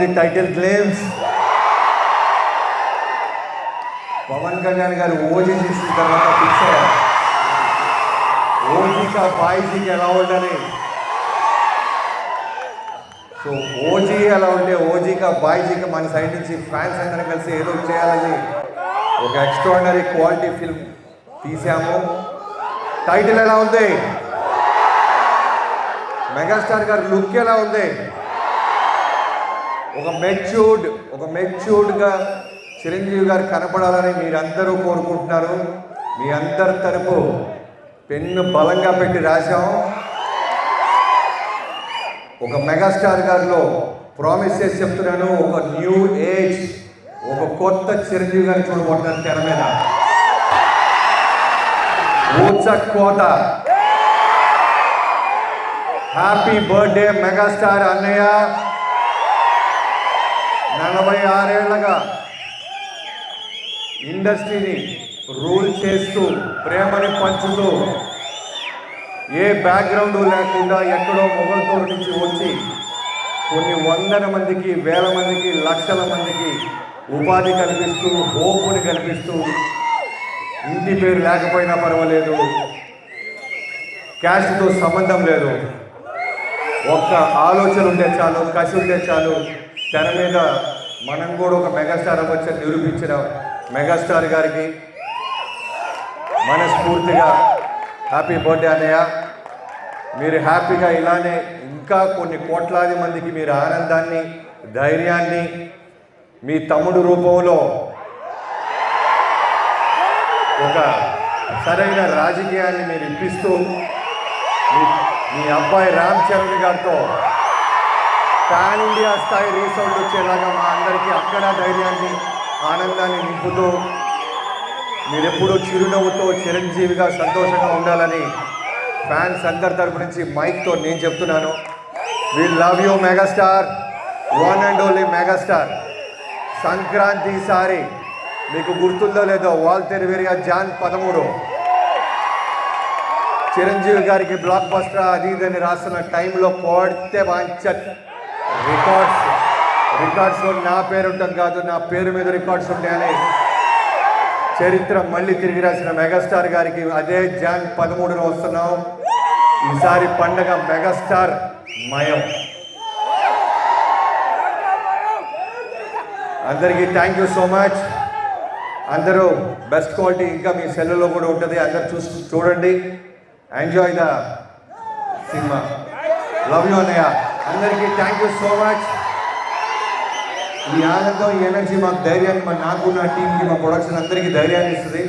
ఉంది title claims. Pawan Kalyan గారు OG చేసిన తర్వాత ఫిక్స్ అయ్యారు ఓజీగా బాయ్జీకి ఎలా ఉండాలి. సో ఓజీ ఎలా ఉంటే ఓజీగా బాయ్జీగా మన సైడ్ నుంచి ఫ్యాన్స్ అందరం కలిసి ఏదో చేయాలని ఒక ఎక్స్ట్రాడినరీ క్వాలిటీ ఫిల్మ్ తీసాము. టైటిల్ ఎలా ఉంది? మెగాస్టార్ గారి లుక్ ఎలా ఉంది? ఒక మెచ్యూర్డ్గా చిరంజీవి గారు కనపడాలని మీరందరూ కోరుకుంటున్నారు. మీ అందరి తరపు పెన్ను బలంగా పెట్టి రాశాం. ఒక మెగాస్టార్ గారిలో ప్రామిస్ చేసి చెప్తున్నాను, ఒక న్యూ ఏజ్, ఒక కొత్త చిరంజీవి గారిని చూడబోతున్నాను తెర మీద. ఊచకోత. హ్యాపీ బర్త్డే మెగాస్టార్ అన్నయ్య. 46 ఏళ్లగా ఇండస్ట్రీని రూల్ చేస్తూ ప్రేమని పంచుతూ ఏ బ్యాక్గ్రౌండ్ లేకుండా ఎక్కడో మొగల్తూరు నుంచి వచ్చి కొన్ని వందల మందికి, వేల మందికి, లక్షల మందికి ఉపాధి కల్పిస్తూ, హోపుని కల్పిస్తూ, ఇంటి పేరు లేకపోయినా పర్వాలేదు, క్యాష్తో సంబంధం లేదు, ఒక్క ఆలోచన ఉంటే చాలు, కసి ఉంటే చాలు, తెర మీద మనం కూడా ఒక మెగాస్టార్ అవ్వచ్చని నిరూపించిన మెగాస్టార్ గారికి మనస్ఫూర్తిగా హ్యాపీ బర్త్డే అన్నయ్య. మీరు హ్యాపీగా ఇలానే ఇంకా కొన్ని కోట్లాది మందికి మీరు ఆనందాన్ని, ధైర్యాన్ని మీ తమ్ముడు రూపంలో ఒక సరైన రాజకీయాన్ని మీరు ఇప్పిస్తూ మీ అబ్బాయి రామ్ చరణ్ గారితో పాన్ ఇండియా స్థాయి రీసౌండ్ వచ్చేలాగా మా అందరికీ అక్కడ ధైర్యాన్ని, ఆనందాన్ని నింపుతూ మీరెప్పుడూ చిరునవ్వుతో చిరంజీవిగా సంతోషంగా ఉండాలని ఫ్యాన్స్ అందరి తరపు నుంచి మైక్తో నేను చెప్తున్నాను. We love you megastar, one and only megastar. Sankranti సారి మీకు గుర్తుందో లేదో, వాల్తేరు వీరయ్య జాన్ 13 చిరంజీవి గారికి బ్లాక్ బస్టర్ అది ఇదని రాస్తున్న టైంలో కొడితే వాంచట్ రికార్డ్స్లో నా పేరు ఉంటాం కాదు, నా పేరు మీద రికార్డ్స్ ఉంటాయని చరిత్ర మళ్ళీ తిరిగి రాసిన మెగాస్టార్ గారికి అదే జాన్ 13న వస్తున్నాం. ఈసారి పండగ మెగాస్టార్ మయం. అందరికీ థ్యాంక్ యూ సో మచ్. అందరూ బెస్ట్ క్వాలిటీ ఇంకా మీ సెల్లులో కూడా ఉంటుంది, అందరు చూడండి. Enjoy the cinema. Love you అన్నయ్య. అందరికీ థ్యాంక్ యూ సో మచ్. ఈ ఆనందం, ఈ ఎనర్జీ మాకు ధైర్యాన్ని, నాకు నా టీంకి, మా ప్రొడక్షన్ అందరికీ ధైర్యాన్ని ఇస్తుంది.